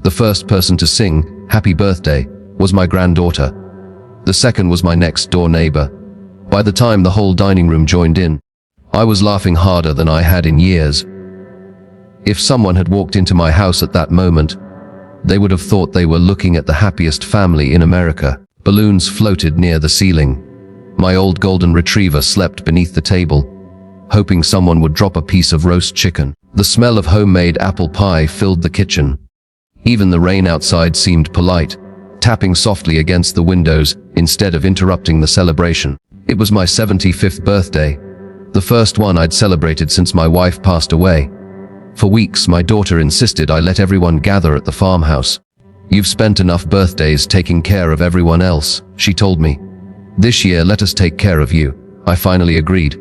The first person to sing "Happy Birthday" was my granddaughter. The second was my next-door neighbor. By the time the whole dining room joined in, I was laughing harder than I had in years. If someone had walked into my house at that moment, they would have thought they were looking at the happiest family in America. Balloons floated near the ceiling. My old golden retriever slept beneath the table, hoping someone would drop a piece of roast chicken. The smell of homemade apple pie filled the kitchen. Even the rain outside seemed polite, tapping softly against the windows instead of interrupting the celebration. It was my 75th birthday, the first one I'd celebrated since my wife passed away. For weeks, my daughter insisted I let everyone gather at the farmhouse. "You've spent enough birthdays taking care of everyone else," she told me. "This year, let us take care of you." I finally agreed.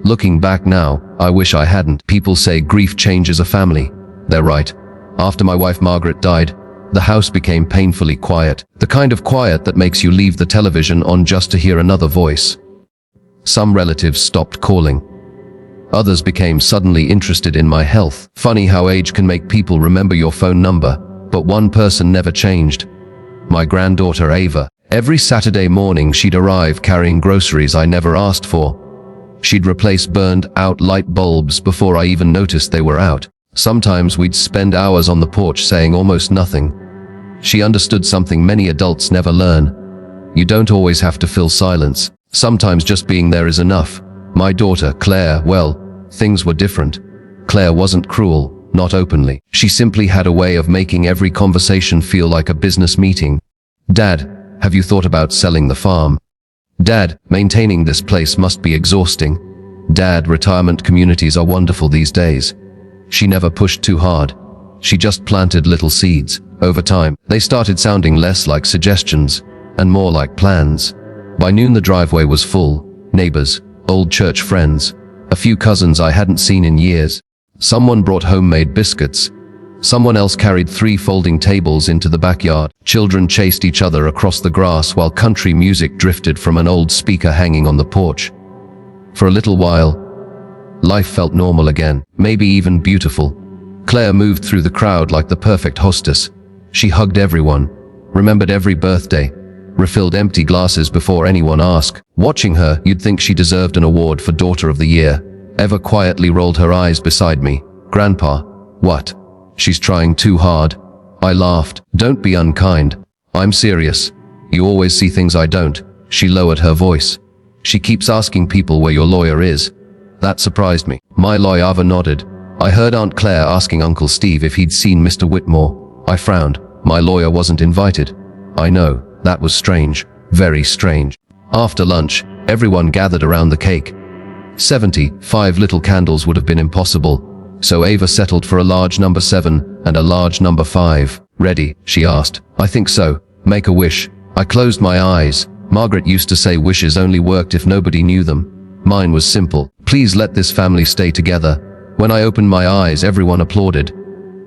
Looking back now, I wish I hadn't. People say grief changes a family. They're right. After my wife Margaret died, the house became painfully quiet. The kind of quiet that makes you leave the television on just to hear another voice. Some relatives stopped calling. Others became suddenly interested in my health. Funny how age can make people remember your phone number, but one person never changed. My granddaughter Ava. Every Saturday morning she'd arrive carrying groceries I never asked for. She'd replace burned-out light bulbs before I even noticed they were out. Sometimes we'd spend hours on the porch saying almost nothing. She understood something many adults never learn. You don't always have to fill silence. Sometimes just being there is enough. My daughter, Claire, well, things were different. Claire wasn't cruel, not openly. She simply had a way of making every conversation feel like a business meeting. "Dad, have you thought about selling the farm?" "Dad, maintaining this place must be exhausting." "Dad, retirement communities are wonderful these days." She never pushed too hard. She just planted little seeds. Over time, they started sounding less like suggestions and more like plans. By noon the driveway was full. Neighbors, old church friends, a few cousins I hadn't seen in years. Someone brought homemade biscuits. Someone else carried 3 folding tables into the backyard. Children chased each other across the grass while country music drifted from an old speaker hanging on the porch. For a little while, life felt normal again, maybe even beautiful. Claire moved through the crowd like the perfect hostess. She hugged everyone, remembered every birthday, refilled empty glasses before anyone asked. Watching her, you'd think she deserved an award for Daughter of the Year. Eva quietly rolled her eyes beside me. "Grandpa, what? She's trying too hard." I laughed. "Don't be unkind. I'm serious. You always see things I don't." She lowered her voice. "She keeps asking people where your lawyer is." That surprised me. My lawyer nodded. I heard Aunt Claire asking Uncle Steve if he'd seen Mr. Whitmore. I frowned. My lawyer wasn't invited. I know, that was strange. Very strange. After lunch, everyone gathered around the cake. 75 little candles would have been impossible, so Ava settled for a large number 7 and a large number 5. "Ready?" she asked. "I think so. Make a wish." I closed my eyes. Margaret used to say wishes only worked if nobody knew them. Mine was simple. "Please let this family stay together." When I opened my eyes, everyone applauded.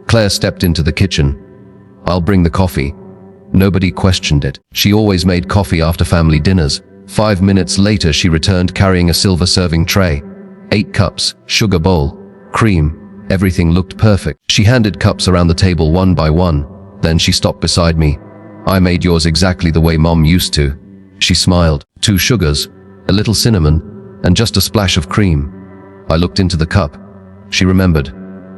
Claire stepped into the kitchen. "I'll bring the coffee." Nobody questioned it. She always made coffee after family dinners. 5 minutes later, she returned carrying a silver serving tray. 8 cups, sugar bowl, cream. Everything looked perfect. She handed cups around the table one by one. Then she stopped beside me. "I made yours exactly the way Mom used to." She smiled. 2 sugars, a little cinnamon, and just a splash of cream. I looked into the cup. She remembered.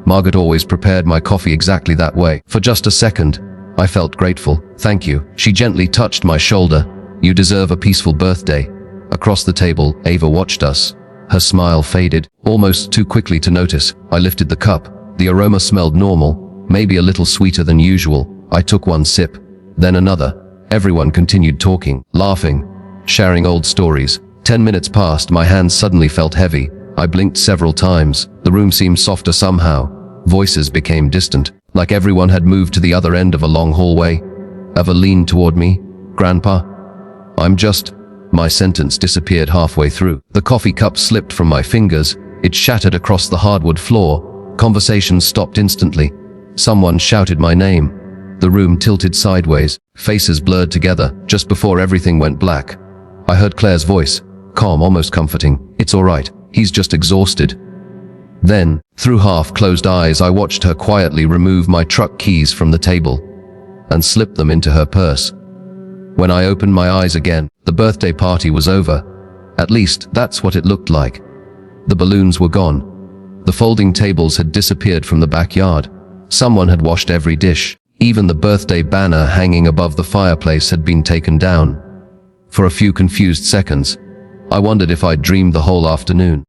Margaret always prepared my coffee exactly that way. For just a second, I felt grateful. "Thank you." She gently touched my shoulder. "You deserve a peaceful birthday." Across the table, Ava watched us. Her smile faded, almost too quickly to notice. I lifted the cup. The aroma smelled normal, maybe a little sweeter than usual. I took one sip, then another. Everyone continued talking, laughing, sharing old stories. 10 minutes passed, my hands suddenly felt heavy. I blinked several times. The room seemed softer somehow. Voices became distant, like everyone had moved to the other end of a long hallway. Eva leaned toward me. "Grandpa, I'm just..." My sentence disappeared halfway through. The coffee cup slipped from my fingers. It shattered across the hardwood floor. Conversation stopped instantly. Someone shouted my name. The room tilted sideways. Faces blurred together, just before everything went black. I heard Claire's voice, calm, almost comforting. "It's all right. He's just exhausted." Then, through half-closed eyes, I watched her quietly remove my truck keys from the table. and slipped them into her purse. When I opened my eyes again, the birthday party was over. At least, that's what it looked like. The balloons were gone. The folding tables had disappeared from the backyard. Someone had washed every dish. Even the birthday banner hanging above the fireplace had been taken down. For a few confused seconds, I wondered if I'd dreamed the whole afternoon.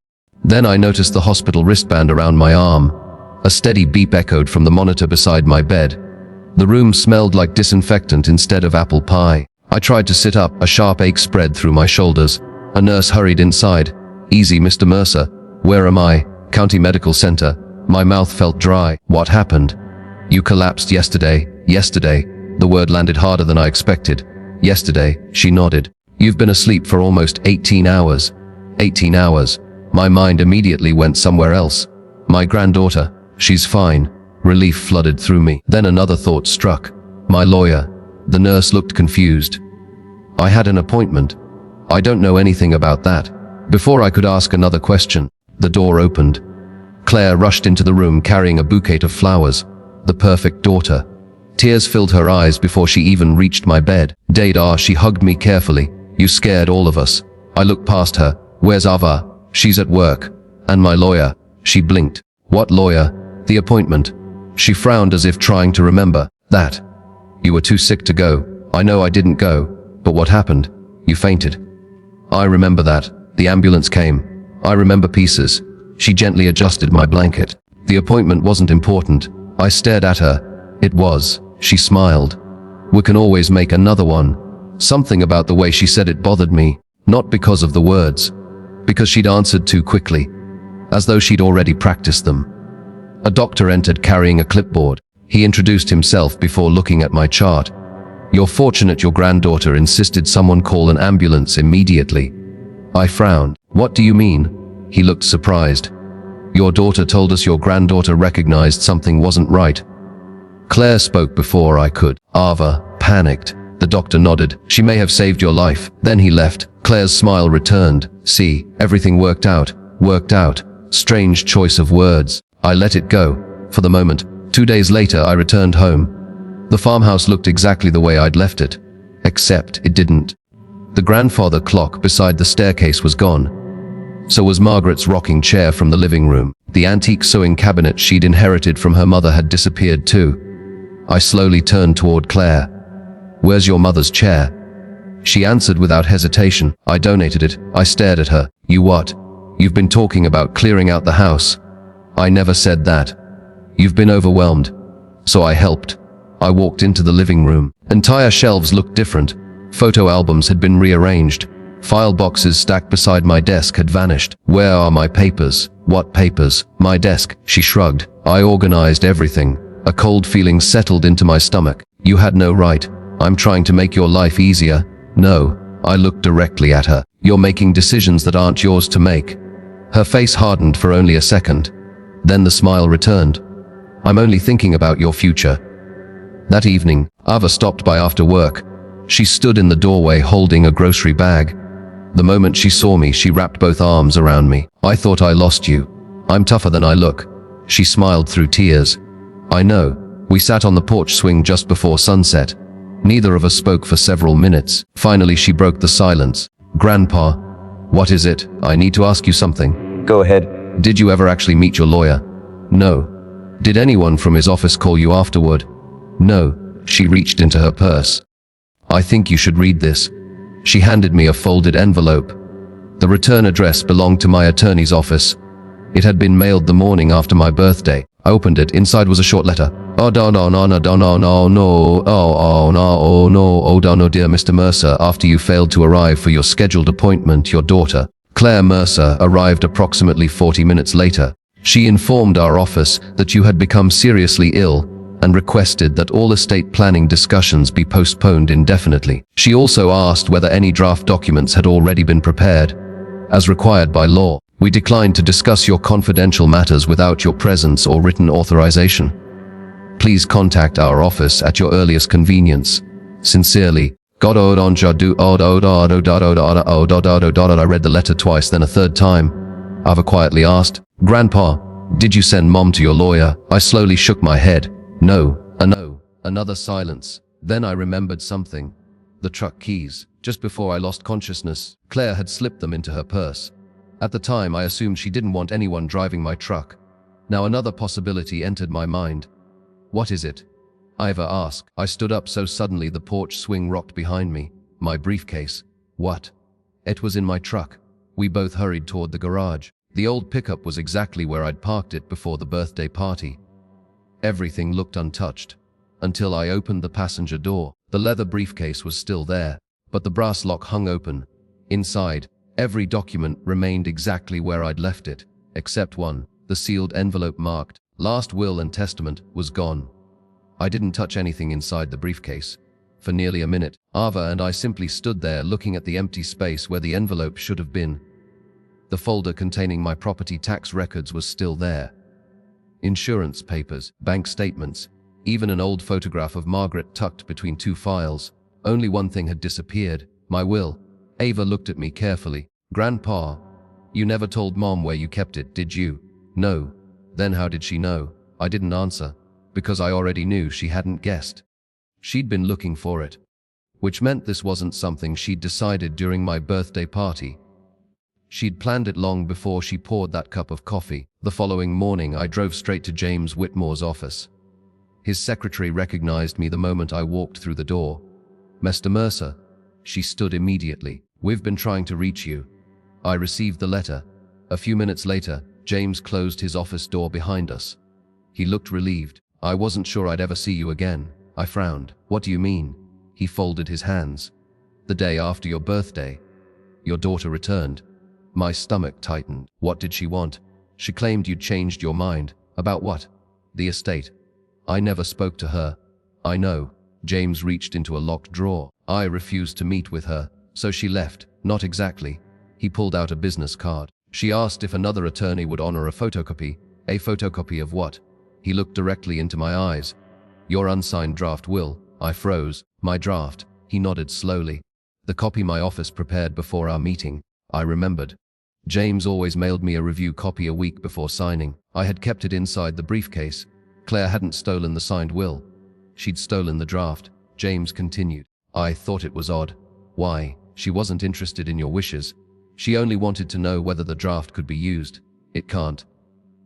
Then I noticed the hospital wristband around my arm. A steady beep echoed from the monitor beside my bed. The room smelled like disinfectant instead of apple pie. I tried to sit up, a sharp ache spread through my shoulders. A nurse hurried inside. "Easy, Mr. Mercer. Where am I? County Medical Center." My mouth felt dry. "What happened?" "You collapsed yesterday." "Yesterday?" The word landed harder than I expected. "Yesterday," she nodded. "You've been asleep for almost 18 hours. 18 hours. My mind immediately went somewhere else. My granddaughter. She's fine. Relief flooded through me. Then another thought struck. My lawyer. The nurse looked confused. I had an appointment. I don't know anything about that. Before I could ask another question, the door opened. Claire rushed into the room carrying a bouquet of flowers. The perfect daughter. Tears filled her eyes before she even reached my bed. "Dada," she hugged me carefully. "You scared all of us." I looked past her. "Where's Ava?" "She's at work." "And my lawyer?" She blinked. "What lawyer?" "The appointment." She frowned as if trying to remember. "That. You were too sick to go." "I know I didn't go. But what happened?" "You fainted." "I remember that. The ambulance came." "I remember pieces." She gently adjusted my blanket. "The appointment wasn't important." I stared at her. "It was." She smiled. "We can always make another one." Something about the way she said it bothered me. Not because of the words. Because she'd answered too quickly. As though she'd already practiced them. A doctor entered carrying a clipboard. He introduced himself before looking at my chart. "You're fortunate your granddaughter insisted someone call an ambulance immediately." I frowned. "What do you mean?" He looked surprised. "Your daughter told us your granddaughter recognized something wasn't right." Claire spoke before I could. Ava panicked. The doctor nodded. "She may have saved your life." Then he left. Claire's smile returned. "See, everything worked out." Worked out. Strange choice of words. I let it go. For the moment. 2 days later, I returned home. The farmhouse looked exactly the way I'd left it. Except it didn't. The grandfather clock beside the staircase was gone. So was Margaret's rocking chair from the living room. The antique sewing cabinet she'd inherited from her mother had disappeared too. I slowly turned toward Claire. "Where's your mother's chair?" She answered without hesitation. "I donated it." I stared at her. "You what?" "You've been talking about clearing out the house." "I never said that." "You've been overwhelmed." So I helped. I walked into the living room. Entire shelves looked different. Photo albums had been rearranged. File boxes stacked beside my desk had vanished. "Where are my papers?" "What papers?" "My desk." She shrugged. "I organized everything." A cold feeling settled into my stomach. "You had no right. I'm trying to make your life easier." "No." I looked directly at her. "You're making decisions that aren't yours to make." Her face hardened for only a second. Then the smile returned. "I'm only thinking about your future." That evening, Ava stopped by after work. She stood in the doorway holding a grocery bag. The moment she saw me, she wrapped both arms around me. "I thought I lost you. I'm tougher than I look." She smiled through tears. "I know." We sat on the porch swing just before sunset. Neither of us spoke for several minutes. Finally, she broke the silence. "Grandpa." "What is it?" "I need to ask you something." Go ahead. "Did you ever actually meet your lawyer?" "No." "Did anyone from his office call you afterward?" "No." She reached into her purse. "I think you should read this." She handed me a folded envelope. The return address belonged to my attorney's office. It had been mailed the morning after my birthday. I opened it. Inside was a short letter. "Oh, no, no, no, no, no, no, no, no, oh, no, oh, no, oh, no, dear Mr. Mercer, after you failed to arrive for your scheduled appointment, your daughter, Claire Mercer, arrived approximately 40 minutes later. She informed our office that you had become seriously ill and requested that all estate planning discussions be postponed indefinitely. She also asked whether any draft documents had already been prepared. As required by law, we declined to discuss your confidential matters without your presence or written authorization. Please contact our office at your earliest convenience. Sincerely, God. I read the letter twice, then a third time. Ava quietly asked, "Grandpa, did you send Mom to your lawyer?" I slowly shook my head. No. Another silence. Then I remembered something. The truck keys. Just before I lost consciousness, Claire had slipped them into her purse. At the time, I assumed she didn't want anyone driving my truck. Now another possibility entered my mind. What is it? Ivor asked. I stood up so suddenly the porch swing rocked behind me. My briefcase. What? It was in my truck. We both hurried toward the garage. The old pickup was exactly where I'd parked it before the birthday party. Everything looked untouched. Until I opened the passenger door. The leather briefcase was still there, but the brass lock hung open. Inside, every document remained exactly where I'd left it, except one. The sealed envelope marked "Last Will and Testament" was gone. I didn't touch anything inside the briefcase. For nearly a minute, Ava and I simply stood there looking at the empty space where the envelope should have been. The folder containing my property tax records was still there. Insurance papers, bank statements, even an old photograph of Margaret tucked between two files. Only one thing had disappeared: my will. Ava looked at me carefully. Grandpa, you never told Mom where you kept it, did you? No. Then how did she know? I didn't answer, because I already knew she hadn't guessed. She'd been looking for it. Which meant this wasn't something she'd decided during my birthday party. She'd planned it long before she poured that cup of coffee. The following morning, I drove straight to James Whitmore's office. His secretary recognized me the moment I walked through the door. "Mr. Mercer." She stood immediately. "We've been trying to reach you." I received the letter. A few minutes later, James closed his office door behind us. He looked relieved. "I wasn't sure I'd ever see you again." I frowned. "What do you mean?" He folded his hands. "The day after your birthday. Your daughter returned." My stomach tightened. "What did she want?" "She claimed you'd changed your mind." "About what?" "The estate." "I never spoke to her." "I know." James reached into a locked drawer. "I refused to meet with her, so she left." "Not exactly." He pulled out a business card. "She asked if another attorney would honor a photocopy." "A photocopy of what?" He looked directly into my eyes. "Your unsigned draft will." I froze. "My draft?" He nodded slowly. "The copy my office prepared before our meeting." I remembered. James always mailed me a review copy a week before signing. I had kept it inside the briefcase. Claire hadn't stolen the signed will. She'd stolen the draft. James continued. "I thought it was odd." "Why?" "She wasn't interested in your wishes. She only wanted to know whether the draft could be used." "It can't."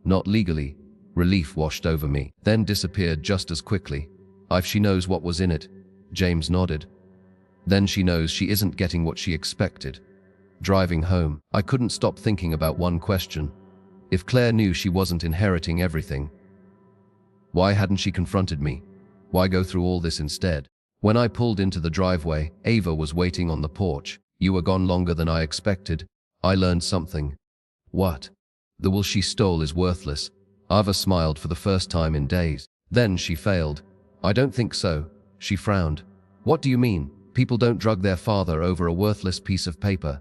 "Not legally." Relief washed over me, then disappeared just as quickly. "If she knows what was in it." James nodded. "Then she knows she isn't getting what she expected." Driving home, I couldn't stop thinking about one question. If Claire knew she wasn't inheriting everything, why hadn't she confronted me? Why go through all this instead? When I pulled into the driveway, Ava was waiting on the porch. "You were gone longer than I expected." I learned something. "What?" "The will she stole is worthless." Ava smiled for the first time in days. Then she failed. "I don't think so." She frowned. "What do you mean? People don't drug their father over a worthless piece of paper."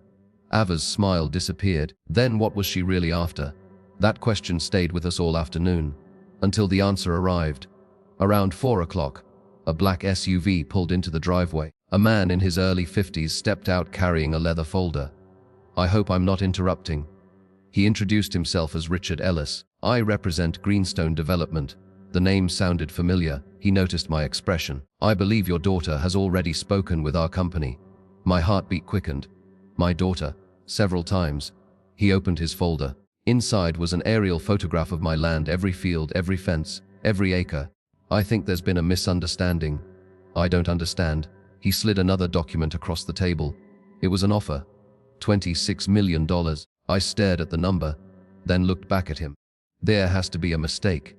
Ava's smile disappeared. Then what was she really after? That question stayed with us all afternoon, until the answer arrived. Around 4 o'clock, a black SUV pulled into the driveway. A man in his early 50s stepped out carrying a leather folder. "I hope I'm not interrupting." He introduced himself as Richard Ellis. "I represent Greenstone Development." The name sounded familiar. He noticed my expression. "I believe your daughter has already spoken with our company." My heartbeat quickened. "My daughter?" Several times. He opened his folder. Inside was an aerial photograph of my land, every field, every fence, every acre. "I think there's been a misunderstanding." "I don't understand." He slid another document across the table. It was an offer. $26 million. I stared at the number, then looked back at him. "There has to be a mistake."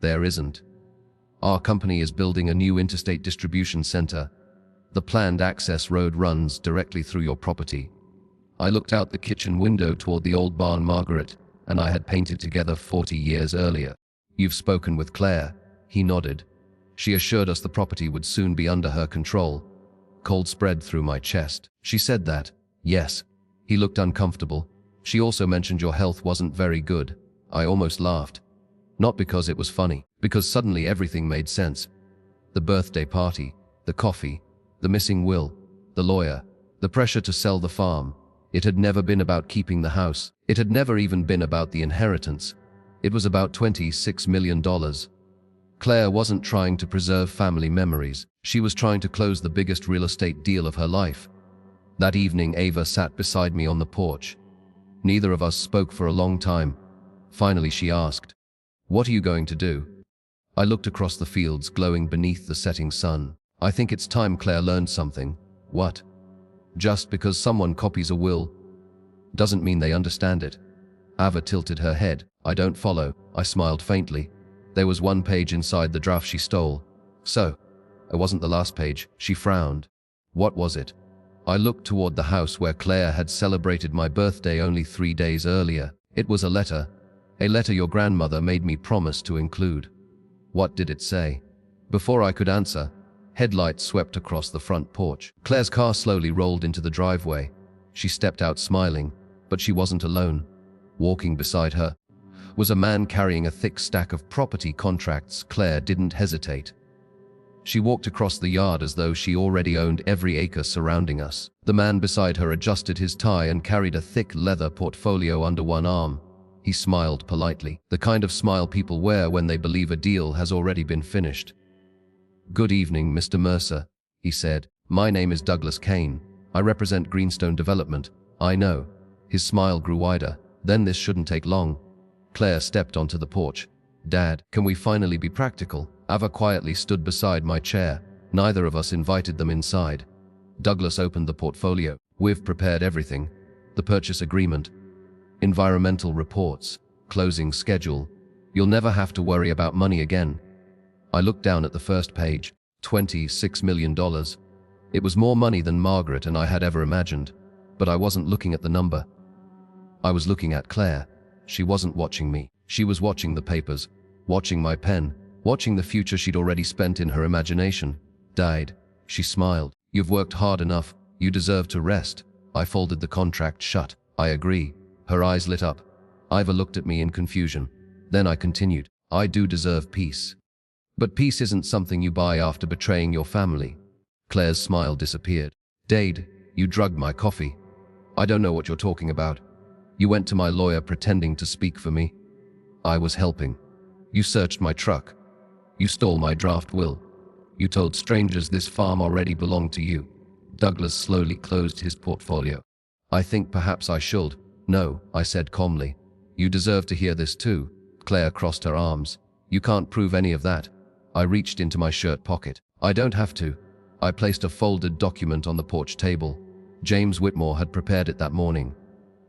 "There isn't. Our company is building a new interstate distribution center. The planned access road runs directly through your property." I looked out the kitchen window toward the old barn Margaret, and I had painted together 40 years earlier. "You've spoken with Claire?" He nodded. "She assured us the property would soon be under her control." Cold spread through my chest. "She said that?" "Yes." He looked uncomfortable. "She also mentioned your health wasn't very good." I almost laughed. Not because it was funny, because suddenly everything made sense. The birthday party, the coffee, the missing will, the lawyer, the pressure to sell the farm. It had never been about keeping the house. It had never even been about the inheritance. It was about $26 million. Claire wasn't trying to preserve family memories. She was trying to close the biggest real estate deal of her life. That evening, Ava sat beside me on the porch. Neither of us spoke for a long time. Finally, she asked, "What are you going to do?" I looked across the fields glowing beneath the setting sun. "I think it's time Claire learned something." "What?" "Just because someone copies a will doesn't mean they understand it." Ava tilted her head. "I don't follow." I smiled faintly. There was one page inside the draft she stole. "So, it wasn't the last page." She frowned. "What was it?" I looked toward the house where Claire had celebrated my birthday only 3 days earlier. It was a letter your grandmother made me promise to include. "What did it say?" Before I could answer, headlights swept across the front porch. Claire's car slowly rolled into the driveway. She stepped out smiling, but she wasn't alone. Walking beside her was a man carrying a thick stack of property contracts. Claire didn't hesitate. She walked across the yard as though she already owned every acre surrounding us. The man beside her adjusted his tie and carried a thick leather portfolio under one arm. He smiled politely, the kind of smile people wear when they believe a deal has already been finished. "Good evening, Mr. Mercer," he said. "My name is Douglas Kane. I represent Greenstone Development." "I know." His smile grew wider. "Then this shouldn't take long." Claire stepped onto the porch. "Dad, can we finally be practical?" Ava quietly stood beside my chair. Neither of us invited them inside. Douglas opened the portfolio. "We've prepared everything. The purchase agreement, environmental reports, closing schedule. You'll never have to worry about money again." I looked down at the first page. $26 million. It was more money than Margaret and I had ever imagined. But I wasn't looking at the number. I was looking at Claire. She wasn't watching me. She was watching the papers, watching my pen, watching the future she'd already spent in her imagination. "Died." She smiled. "You've worked hard enough. You deserve to rest." I folded the contract shut. "I agree." Her eyes lit up. Ivor looked at me in confusion. Then I continued. "I do deserve peace. But peace isn't something you buy after betraying your family." Claire's smile disappeared. "Dade, you drugged my coffee." "I don't know what you're talking about." "You went to my lawyer pretending to speak for me." "I was helping." "You searched my truck. You stole my draft will. You told strangers this farm already belonged to you." Douglas slowly closed his portfolio. "I think perhaps I should." "No," I said calmly. "You deserve to hear this too." Claire crossed her arms. "You can't prove any of that." I reached into my shirt pocket. "I don't have to." I placed a folded document on the porch table. James Whitmore had prepared it that morning.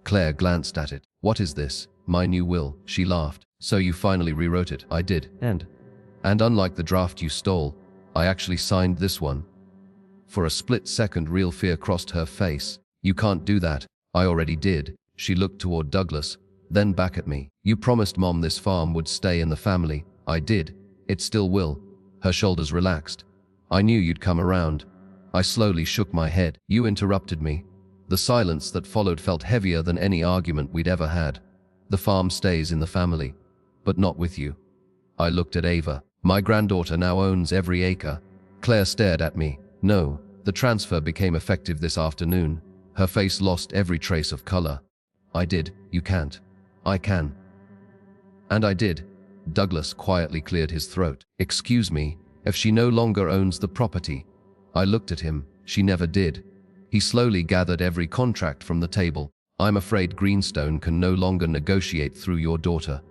Claire glanced at it. "What is this?" "My new will." She laughed. "So you finally rewrote it?" "I did. And unlike the draft you stole, I actually signed this one." For a split second, real fear crossed her face. "You can't do that." "I already did." She looked toward Douglas, then back at me. "You promised Mom this farm would stay in the family." "I did. It still will." Her shoulders relaxed. "I knew you'd come around." I slowly shook my head. "You interrupted me." The silence that followed felt heavier than any argument we'd ever had. "The farm stays in the family, but not with you." I looked at Ava. "My granddaughter now owns every acre." Claire stared at me. "No, the transfer became effective this afternoon." Her face lost every trace of color. "I did." "You can't." "I can." "And I did." Douglas quietly cleared his throat. "Excuse me, if she no longer owns the property." I looked at him. "She never did." He slowly gathered every contract from the table. "I'm afraid Greenstone can no longer negotiate through your daughter."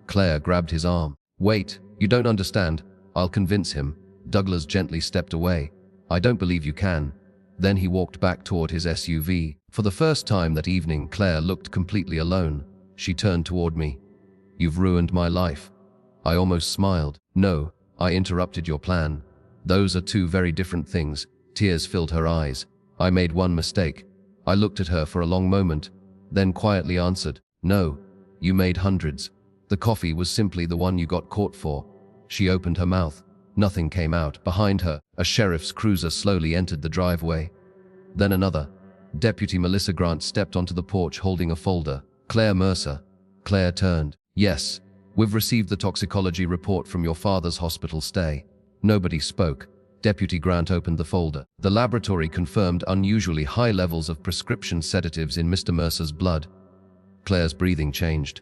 Claire grabbed his arm. "Wait, you don't understand. I'll convince him." Douglas gently stepped away. "I don't believe you can." Then he walked back toward his SUV. For the first time that evening, Claire looked completely alone. She turned toward me. "You've ruined my life." I almost smiled. "No, I interrupted your plan. Those are two very different things." Tears filled her eyes. "I made one mistake." I looked at her for a long moment, then quietly answered, "No, you made hundreds. The coffee was simply the one you got caught for." She opened her mouth. Nothing came out. Behind her, a sheriff's cruiser slowly entered the driveway. Then another. Deputy Melissa Grant stepped onto the porch holding a folder. "Claire Mercer." Claire turned. "Yes, we've received the toxicology report from your father's hospital stay." Nobody spoke. Deputy Grant opened the folder. The laboratory confirmed unusually high levels of prescription sedatives in Mr. Mercer's blood. Claire's breathing changed.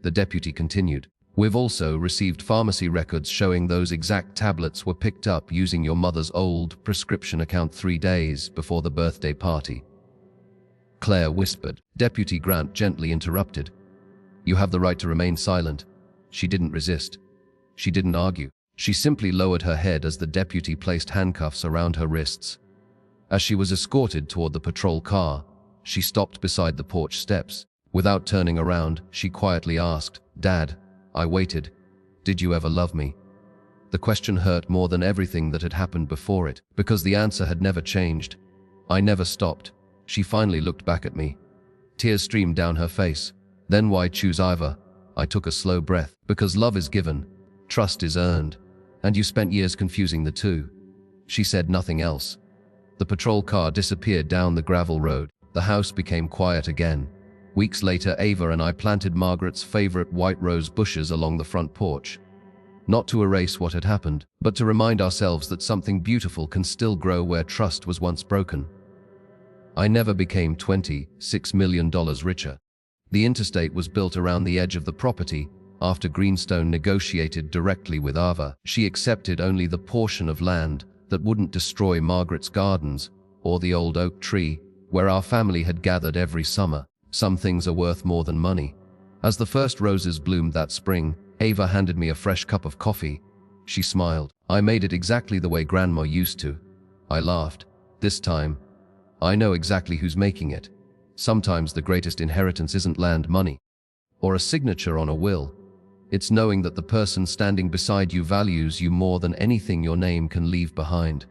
The deputy continued. We've also received pharmacy records showing those exact tablets were picked up using your mother's old prescription account 3 days before the birthday party." Claire whispered. Deputy Grant gently interrupted. "You have the right to remain silent." She didn't resist. She didn't argue. She simply lowered her head as the deputy placed handcuffs around her wrists. As she was escorted toward the patrol car, she stopped beside the porch steps. Without turning around, she quietly asked, "Dad, I waited. Did you ever love me?" The question hurt more than everything that had happened before it, because the answer had never changed. "I never stopped." She finally looked back at me. Tears streamed down her face. "Then why choose either?" I took a slow breath. "Because love is given, trust is earned, and you spent years confusing the two." She said nothing else. The patrol car disappeared down the gravel road. The house became quiet again. Weeks later, Ava and I planted Margaret's favorite white rose bushes along the front porch. Not to erase what had happened, but to remind ourselves that something beautiful can still grow where trust was once broken. I never became $26 million richer. The interstate was built around the edge of the property. After Greenstone negotiated directly with Ava, she accepted only the portion of land that wouldn't destroy Margaret's gardens or the old oak tree where our family had gathered every summer. Some things are worth more than money. As the first roses bloomed that spring, Ava handed me a fresh cup of coffee. She smiled. "I made it exactly the way Grandma used to." I laughed. "This time, I know exactly who's making it." Sometimes the greatest inheritance isn't land, money, or a signature on a will. It's knowing that the person standing beside you values you more than anything your name can leave behind.